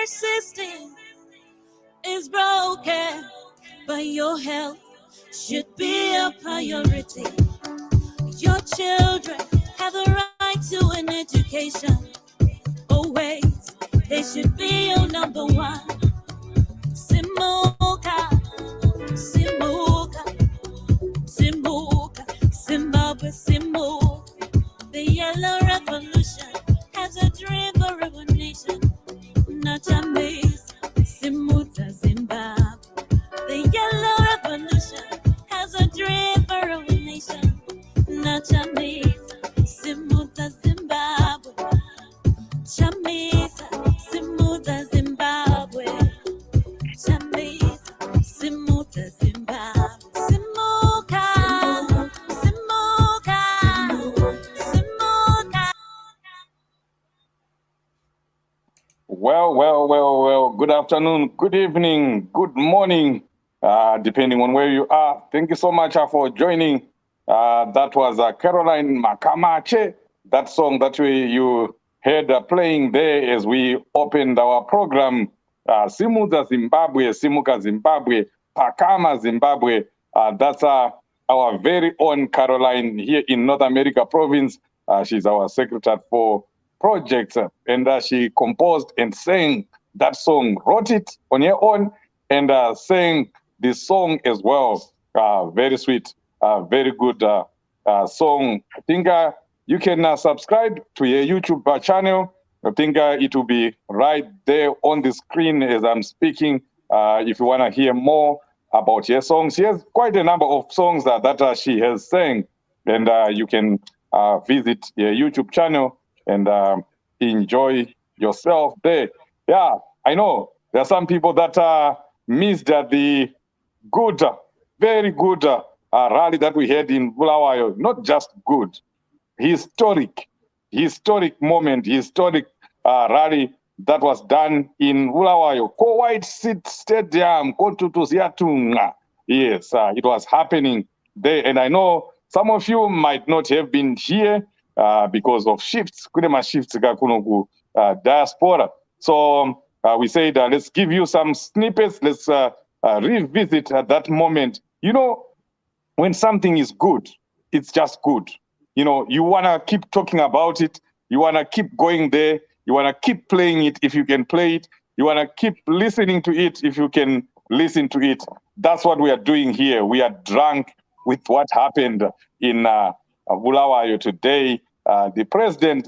system is broken, but your health should be a priority. Your children have the right to an education. Always, they should be your number one. Simuka, Simuka, Simuka, Zimbabwe, Simuka. The yellow revolution has a dream for a nation. Not a maze, Simuta, Zimbabwe. The yellow revolution has a dream for a nation. Not a maze, Simuta, Zimbabwe. Chamisa, Simuta, Zimbabwe. Chamisa, Simuta, Zimbabwe. Simuka, Simuka, Simuka. Well. Good afternoon, good evening, good morning, depending on where you are. Thank you so much for joining. That was Caroline Makamache. That song that you heard playing there as we opened our program. Simuka Zimbabwe, Simuka Zimbabwe, Pakama Zimbabwe. That's our very own Caroline here in North America province. She's our secretary for projects, and she composed and sang that song, wrote it on her own, and sang this song as well. Very sweet, very good song. I think you can subscribe to her YouTube channel. I think it will be right there on the screen as I'm speaking. If you want to hear more about her songs, she has quite a number of songs that she has sang, and you can visit her YouTube channel and enjoy yourself there. Yeah, I know there are some people that missed the good, very good rally that we had in Bulawayo. Not just good, historic moment, historic rally that was done in Bulawayo. White City Stadium, yes, it was happening there, and I know some of you might not have been here because of shifts, diaspora. So we said, let's give you some snippets. Let's revisit that moment. You know, when something is good, it's just good. You know, you want to keep talking about it. You want to keep going there. You want to keep playing it if you can play it. You want to keep listening to it if you can listen to it. That's what we are doing here. We are drunk with what happened in Bulawayo today. The president,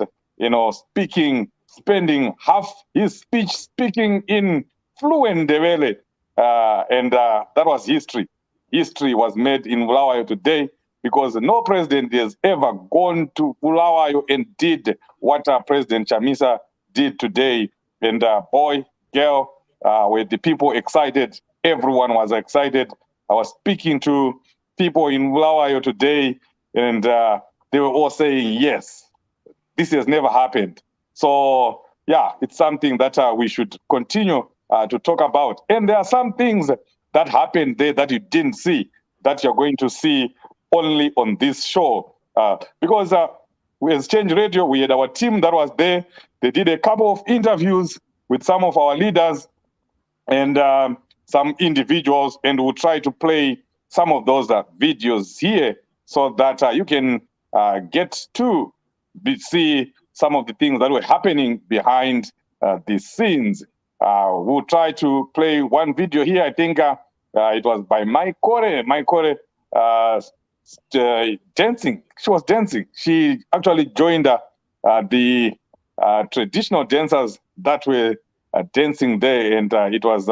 spending half his speech speaking in fluent Ndebele, and that was history. History was made in Bulawayo today because no president has ever gone to Bulawayo and did what President Chamisa did today. And boy, girl, were the people excited. Everyone was excited. I was speaking to people in Bulawayo today, and they were all saying, yes, this has never happened. So, yeah, it's something that we should continue to talk about. And there are some things that happened there that you didn't see, that you're going to see only on this show. Because we as Change Radio, we had our team that was there. They did a couple of interviews with some of our leaders and some individuals, and we'll try to play some of those videos here so that you can get to see some of the things that were happening behind the scenes. We'll try to play one video here. I think it was by Maikore dancing. She was dancing. She actually joined the traditional dancers that were dancing there, and it was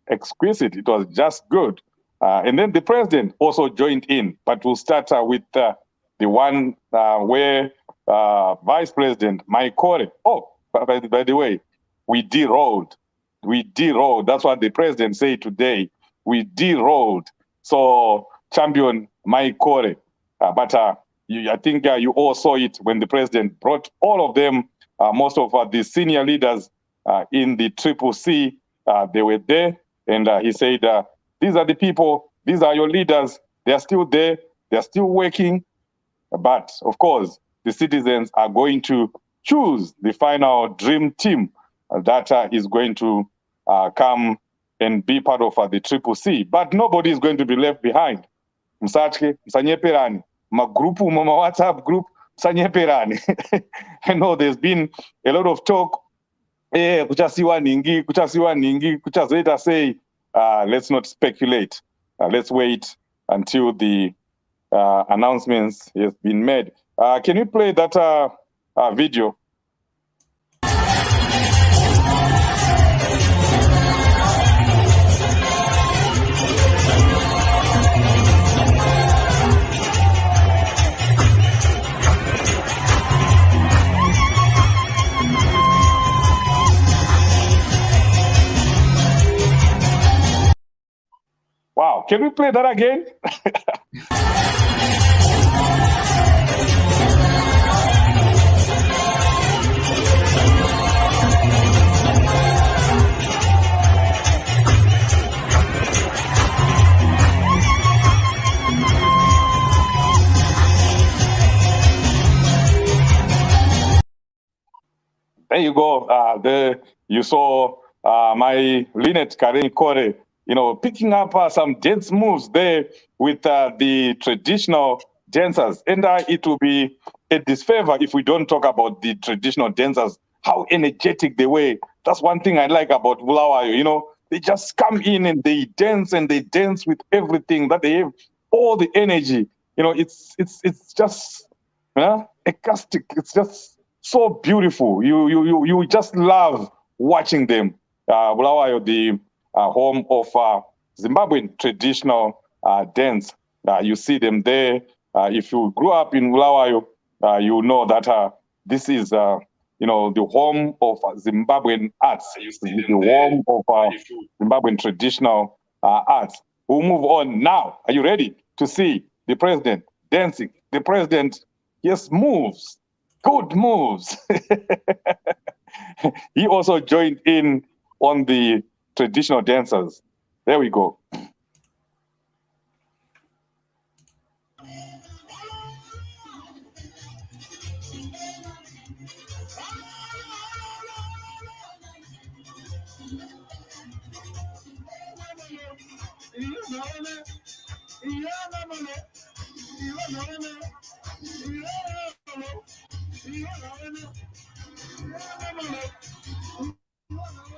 exquisite. It was just good. And then the president also joined in, but we'll start with the one where Vice President Maikore, by the way, we derailed. We derailed. That's what the president said today. We derailed. So, champion Maikore. But I think you all saw it when the president brought all of them, most of the senior leaders in the Triple C. They were there, and he said, these are the people, these are your leaders. They are still there. They are still working. But, of course, the citizens are going to choose the final dream team that is going to come and be part of the Triple C. But nobody is going to be left behind. Msatke, msanyeperani, magrupu, mama WhatsApp group, msanyeperani. I know there's been a lot of talk. Kuchasiwa ningi, kuchazoita say, let's not speculate. Let's wait until the announcements has been made. Can you play that video? Wow, can we play that again? There you go. There you saw my Lynette Kareni Kore, picking up some dance moves there with the traditional dancers. And it will be a disfavor if we don't talk about the traditional dancers, how energetic they were. That's one thing I like about Bulawayo. They just come in and they dance with everything, that they have all the energy. It's just ecstatic. It's just so beautiful. You just love watching them. Bulawayo, the home of Zimbabwean traditional dance. You see them there. If you grew up in Bulawayo, you know that this is the home of Zimbabwean arts. The home of Zimbabwean traditional arts. We'll move on now. Are you ready to see the president dancing? The president, yes, moves. Good moves. He also joined in on the traditional dancers. There we go.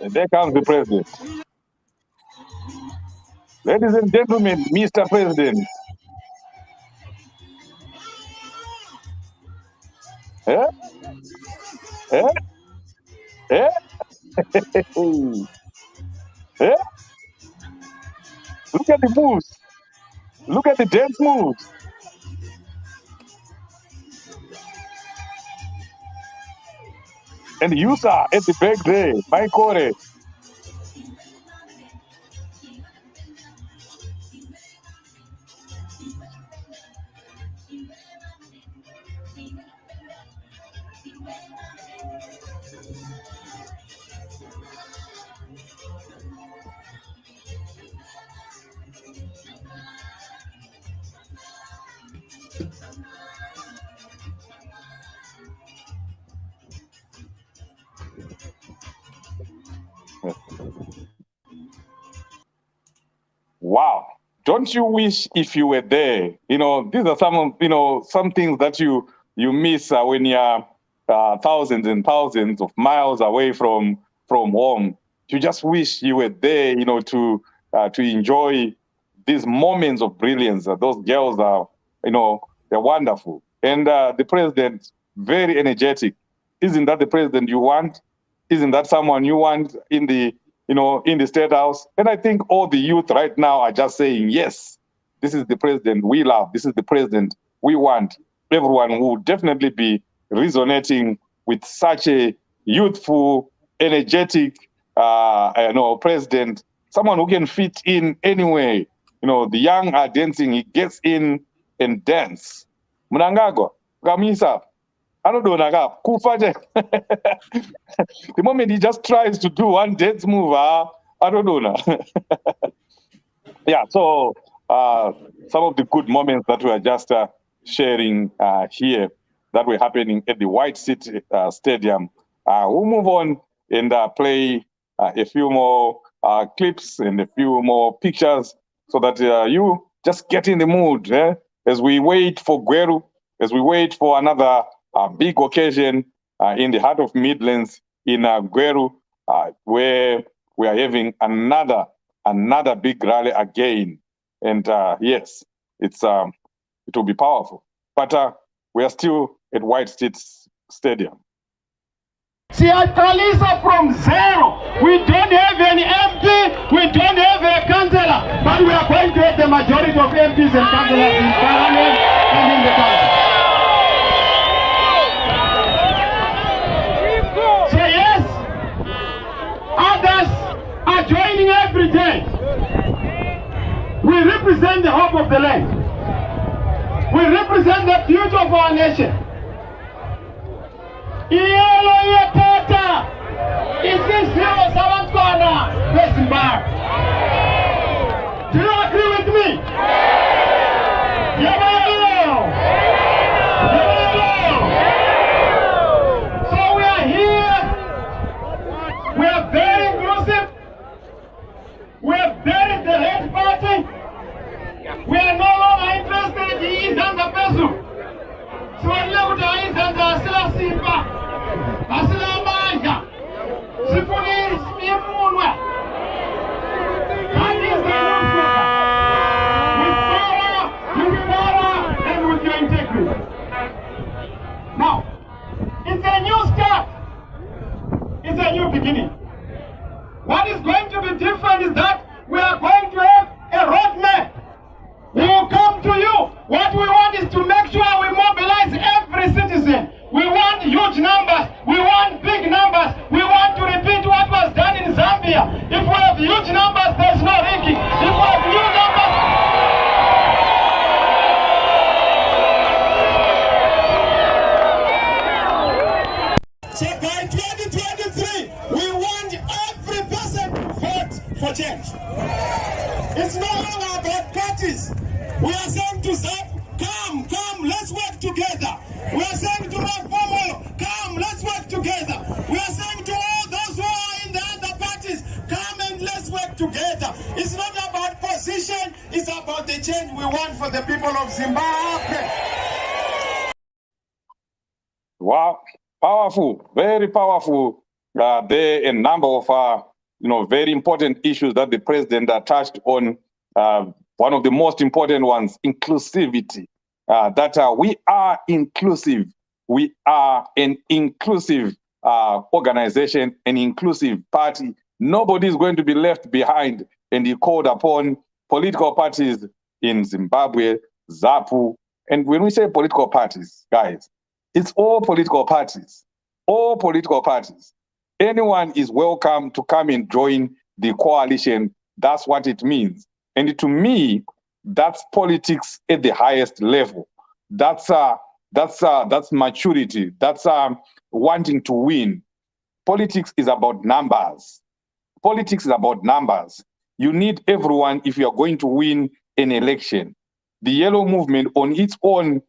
And there comes the president. Ladies and gentlemen, Mr. President. Eh? Eh? Eh? Eh? Look at the moves. Look at the dance moves. And Yusa at the back there, my Kore. Wow. Don't you wish if you were there? These are some things that you miss when you're thousands and thousands of miles away from home. You just wish you were there, to enjoy these moments of brilliance. Those girls are, they're wonderful. And the president, very energetic. Isn't that the president you want? Isn't that someone you want in the State House? And I think all the youth right now are just saying, yes, this is the president we love. This is the president we want. Everyone will definitely be resonating with such a youthful, energetic, president, someone who can fit in anyway. The young are dancing, he gets in and dance. Mnangagwa, Gamisa, the moment he just tries to do one dance move, I don't know. Yeah, so some of the good moments that we are just sharing here that were happening at the White City Stadium. We'll move on and play a few more clips and a few more pictures so that you just get in the mood as we wait for Gweru, as we wait for another big occasion in the heart of Midlands in Gweru, where we are having another big rally again. And yes, it will be powerful. But we are still at White State Stadium. See, Kalisa from zero. We don't have any MP, we don't have a councillor, but we are going to have the majority of MPs and councillors in Parliament and in the country. So yes, others are joining every day. We represent the hope of the land. We represent the future of our nation. Iyelo yetata isisiwe sabantwana beZimbabwe. Do you agree with me? Yebo. So we are here. We are very inclusive. We have buried the Red Party. We are no longer interested in the person. So we are going to Simba. Asilamanja. Sifuni Simunwa. That is the with power, and with your integrity. Now, it's a new start. It's a new beginning. What is going to be different is that we are going to have a roadmap. We will come to you. What we want is to make sure we mobilize every citizen. We want huge numbers. We want big numbers. We want to repeat what was done in Zambia. If we have huge numbers, there's no ranking. If we have new numbers... So by 2023, we want every person to vote for change. It's no longer about parties. We are saying to Zap, come, let's work together. We are saying to Mapomo, come, let's work together. We are saying to all those who are in the other parties, come and let's work together. It's not about position, it's about the change we want for the people of Zimbabwe. Wow, powerful, very powerful. There are a number of very important issues that the president touched on. One of the most important ones, inclusivity. We are inclusive. We are an inclusive organization, an inclusive party. Nobody is going to be left behind. And he called upon political parties in Zimbabwe, ZAPU. And when we say political parties, guys, it's all political parties. All political parties. Anyone is welcome to come and join the coalition. That's what it means. And to me, that's politics at the highest level. That's maturity. That's wanting to win. Politics is about numbers. Politics is about numbers. You need everyone if you are going to win an election. The yellow movement on its own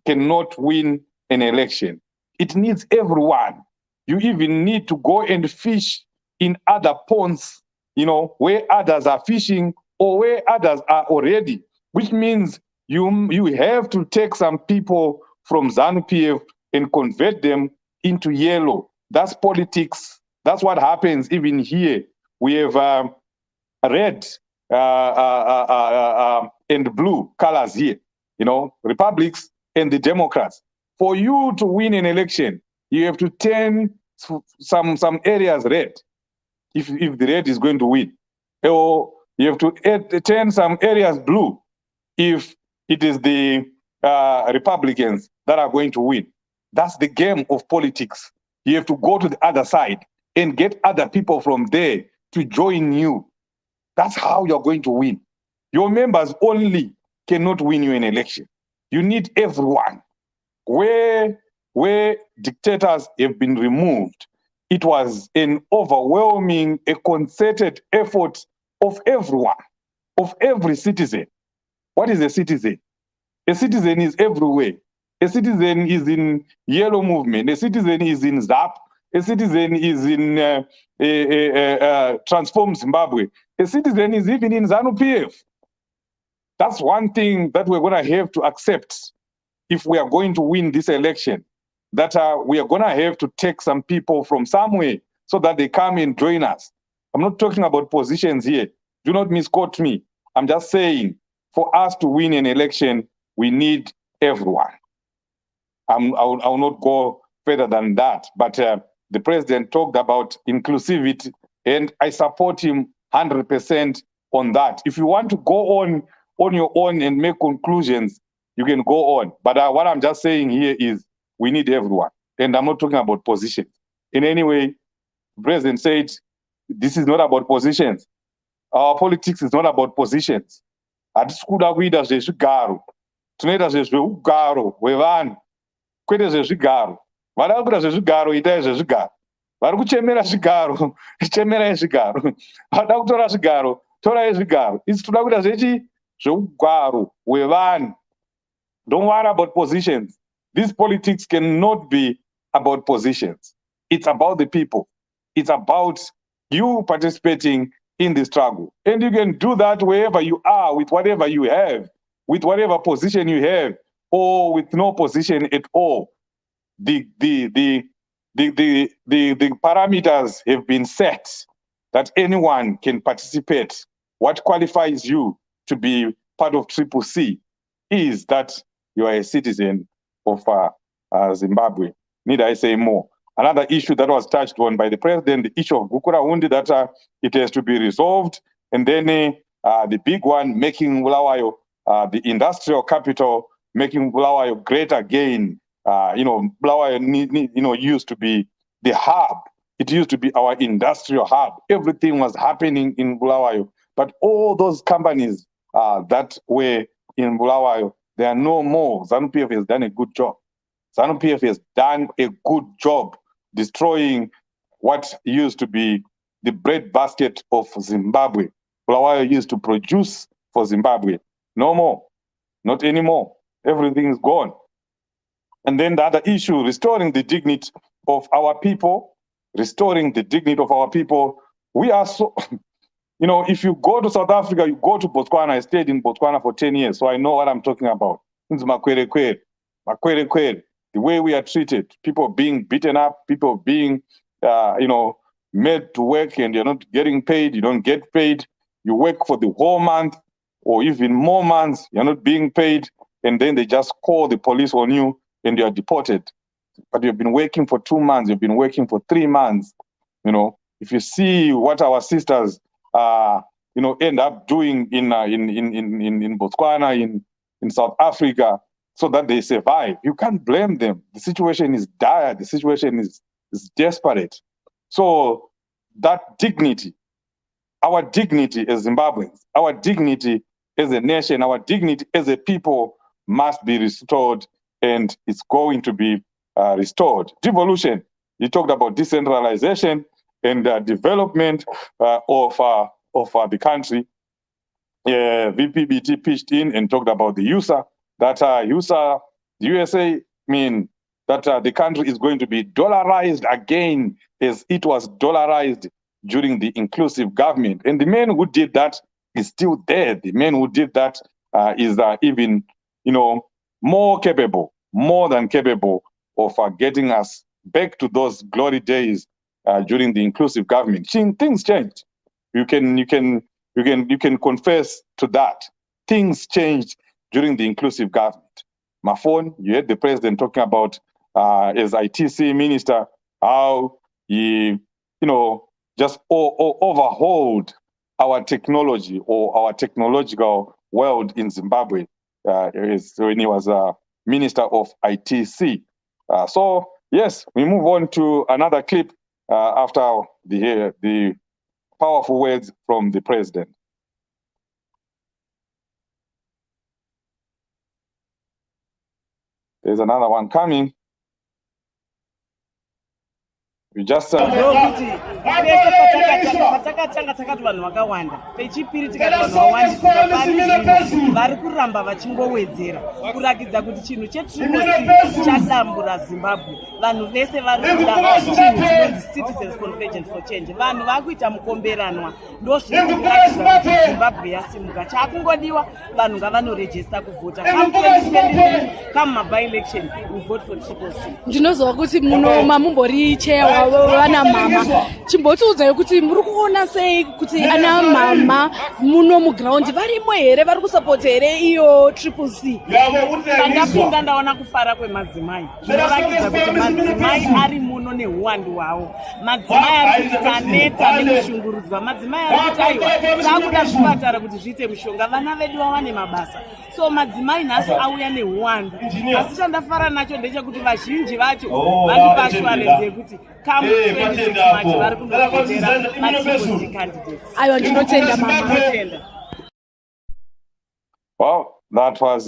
cannot win an election. It needs everyone. You even need to go and fish in other ponds, where others are fishing or where others are already, which means you have to take some people from ZANU-PF and convert them into yellow. That's politics. That's what happens even here. We have red and blue colors here, Republics and the Democrats. For you to win an election, you have to turn some areas red if the red is going to win. Or you have to turn some areas blue if it is the Republicans that are going to win. That's the game of politics. You have to go to the other side and get other people from there to join you. That's how you're going to win. Your members only cannot win you an election. You need everyone. Where dictators have been removed, it was an overwhelming, a concerted effort of everyone, of every citizen. What is a citizen? A citizen is everywhere. A citizen is in yellow movement. A citizen is in ZAP. A citizen is in Transform Zimbabwe. A citizen is even in ZANU-PF. That's one thing that we're going to have to accept if we are going to win this election, that we are going to have to take some people from somewhere so that they come and join us. I'm not talking about positions here. Do not misquote me. I'm just saying, for us to win an election, we need everyone. I will not go further than that. But the president talked about inclusivity, and I support him 100% on that. If you want to go on your own and make conclusions, you can go on. But what I'm just saying here is we need everyone. And I'm not talking about positions. In any way, the president said, this is not about positions. Our politics is not about positions. Hatisi kuda kuita zvezvigaro. Tinoita zvezveugaro hwevanhu, kwete zvezvigaro. Vada kuita zvezvigaro, itai zvezvigaro. Vari kuchemera zvigaro, chemerai zvigaro. Vada kutora zvigaro, torai zvigaro. Isi toda kuita zveugaro hwevanhu. Don't worry about positions. This politics cannot be about positions. It's about the people. It's about you participating in the struggle. And you can do that wherever you are, with whatever you have, with whatever position you have, or with no position at all. The parameters have been set that anyone can participate. What qualifies you to be part of CCC is that you are a citizen of Zimbabwe. Need I say more? Another issue that was touched on by the president, the issue of Gukura Hundi, that it has to be resolved. And then the big one, making Bulawayo the industrial capital, making Bulawayo great again. Bulawayo used to be the hub. It used to be our industrial hub. Everything was happening in Bulawayo. But all those companies that were in Bulawayo, they are no more. ZANU-PF has done a good job. ZANU-PF has done a good job destroying what used to be the breadbasket of Zimbabwe. Bulawayo used to produce for Zimbabwe. No more. Not anymore. Everything is gone. And then the other issue, restoring the dignity of our people, restoring the dignity of our people. We are so... if you go to South Africa, you go to Botswana. I stayed in Botswana for 10 years, so I know what I'm talking about. The way we are treated, people being beaten up, people being, made to work and you're not getting paid, you don't get paid. You work for the whole month or even more months, you're not being paid, and then they just call the police on you and you're deported. But you've been working for 2 months, you've been working for 3 months. If you see what our sisters end up doing in Botswana, in South Africa, so that they survive, you can't blame them. The situation is dire. The situation is desperate. So that dignity, our dignity as Zimbabweans, our dignity as a nation, our dignity as a people must be restored, and it's going to be restored. Devolution, you talked about decentralization and development of the country. VPBT pitched in and talked about the USA, that the USA mean that the country is going to be dollarized again as it was dollarized during the inclusive government. And the man who did that is still there. The man who did that is even, more than capable of getting us back to those glory days during the inclusive government. Things changed. You can confess to that. Things changed during the inclusive government. Mafon, you heard the president talking about as ITC minister, how he, just overhauled our technology or our technological world in Zimbabwe when he was minister of ITC. So yes, we move on to another clip after the powerful words from the president. There's another one coming. We just patakatanga takati vanhu vakawanda, pechipiri tikati vanhu vawandisika, pani zvino vari kuramba vachingowedzera kurakidza kuti chinhu chetriple chadambura Zimbabwe. Vanhu vese vari kuda chinhu chinonzi Citizens Convergence for Change. Vanhu vakuita mukomberanwa, ndozviri kuratidza kuti Zimbabwe yasimuka. Chakungodiwa vanhu ngavanorejista kuvhota. Come 2023, come by-election, we vote for triple C. Ndinozwa kuti muno mamumbori chair wana mama. Chimbotiudzayo kuti muri kuona sei kuti ana mama muno muground varimo here vari kusapota here iyo triple C. Pandapinda ndaona kufara kwemadzimai. Zvinorakidza kuti madzimai ari muno neuwandu hwawo. Madzimai ari kuti kaneta nekushungurudzwa. Madzimai ari kuti aiwa takuda zvipatara kuti zviite mishonga, vana vedu vawane mabasa. So madzimai nhasi auya neuwandu. Asi chandafara nacho ndechekuti vazhinji vacho vari pashwaredze kuti come 26 March vari kundovhotera matriple C candidates. Aiwa, ndinotenda mama. Well, that was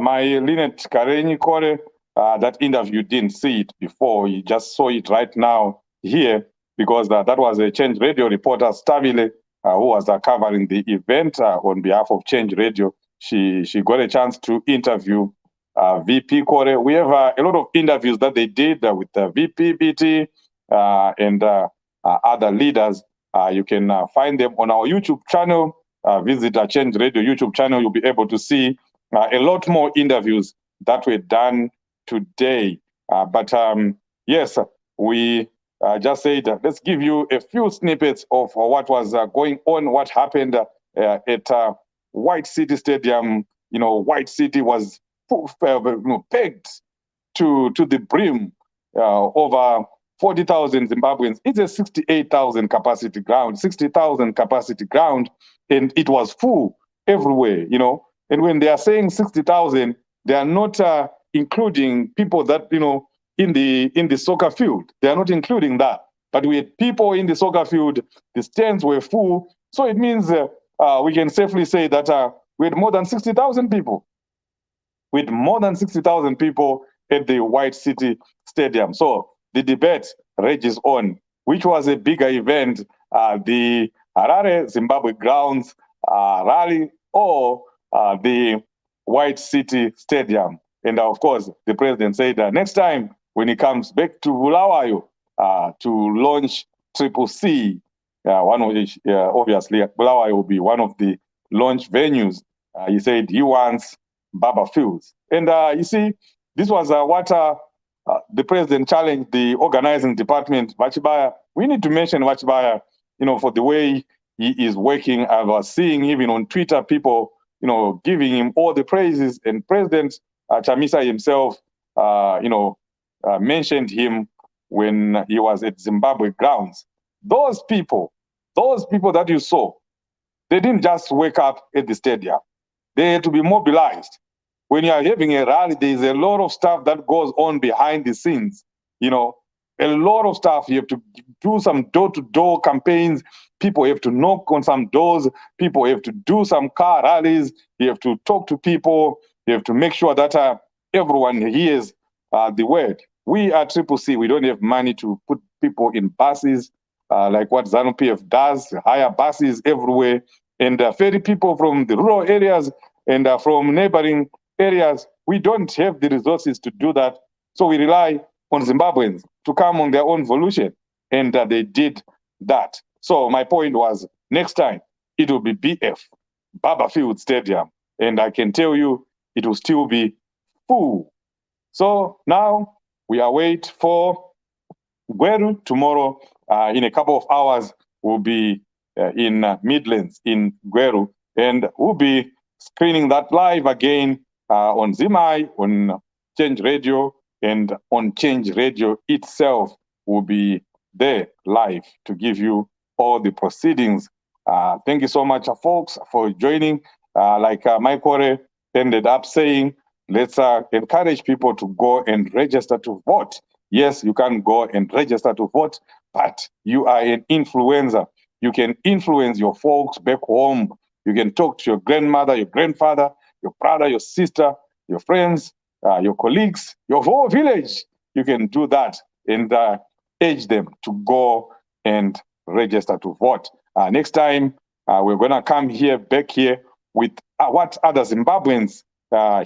my Lynette Karenyi Kore. That interview, you didn't see it before. You just saw it right now here because that was a Change Radio reporter, Stabile, who was covering the event on behalf of Change Radio. She got a chance to interview VP Kore. We have a lot of interviews that they did with VP BT and other leaders. You can find them on our YouTube channel. Visit our Change Radio YouTube channel. You'll be able to see a lot more interviews that were done today. Yes, we just said, let's give you a few snippets of what was going on, what happened at White City Stadium. You know, White City was pegged to the brim, over 40,000 Zimbabweans. It's a 68,000 capacity ground, 60,000 capacity ground, and it was full everywhere, you know. And when they are saying 60,000, they are not including people that, you know, in the soccer field. They are not including that. But we had people in the soccer field, the stands were full. So it means we can safely say that we had more than 60,000 people. With more than 60,000 people at the White City Stadium. So the debate rages on. Which was a bigger event, the Harare Zimbabwe Grounds rally or the White City Stadium? And of course, the president said that next time when he comes back to Bulawayo to launch Triple C, one of which, obviously, Bulawayo will be one of the launch venues. He said he wants Baba Fields. And you see, this was what the president challenged the organizing department, Vachibaya. We need to mention Vachibaya, you know, for the way he is working. I was seeing even on Twitter, people, you know, giving him all the praises. And President Chamisa himself, mentioned him when he was at Zimbabwe Grounds. Those people that you saw, they didn't just wake up at the stadium. They had to be mobilized. When you are having a rally, there's a lot of stuff that goes on behind the scenes. You know, a lot of stuff. You have to do some door-to-door campaigns. People have to knock on some doors. People have to do some car rallies. You have to talk to people. You have to make sure that everyone hears the word. We are Triple C. We don't have money to put people in buses like what ZANU-PF does, hire buses everywhere, and ferry people from the rural areas and from neighboring areas. We don't have the resources to do that. So we rely on Zimbabweans to come on their own volition. And they did that. So my point was, next time, it will be BF, Baba Field Stadium. And I can tell you, it will still be full. So now we await for Gweru. Tomorrow, in a couple of hours, we'll be in Midlands in Gweru. And we'll be screening that live again on Zimai, on Change Radio, and on Change Radio itself will be there live to give you all the proceedings. Thank you so much, folks, for joining. Like Mike Kore ended up saying, let's encourage people to go and register to vote. Yes, you can go and register to vote, but you are an influencer. You can influence your folks back home. You can talk to your grandmother, your grandfather, your brother, your sister, your friends, your colleagues, your whole village. You can do that and urge them to go and register to vote. Next time, we're going to come back here with what other Zimbabweans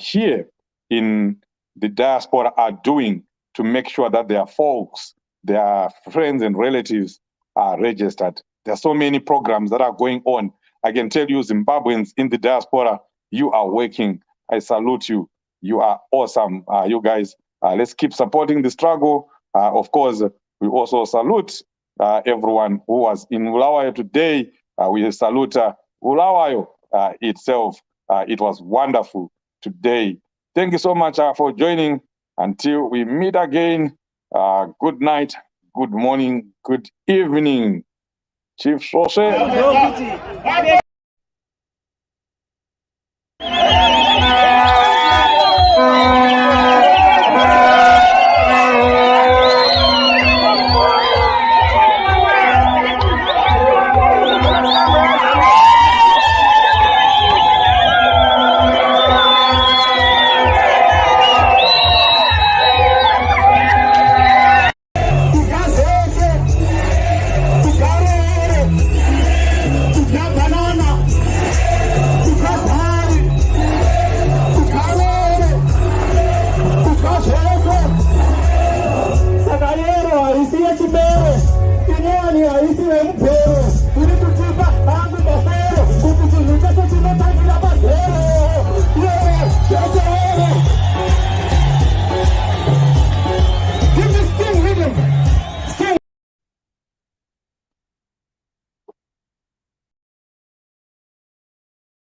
here in the diaspora are doing to make sure that their folks, their friends and relatives are registered. There are so many programs that are going on. I can tell you, Zimbabweans in the diaspora, you are working. I salute you. You are awesome, you guys. Let's keep supporting the struggle. Of course, we also salute everyone who was in Bulawayo today. We salute Bulawayo itself. It was wonderful today. Thank you so much for joining. Until we meet again, good night, good morning, good evening. Chief Sose. Haisi we mpero.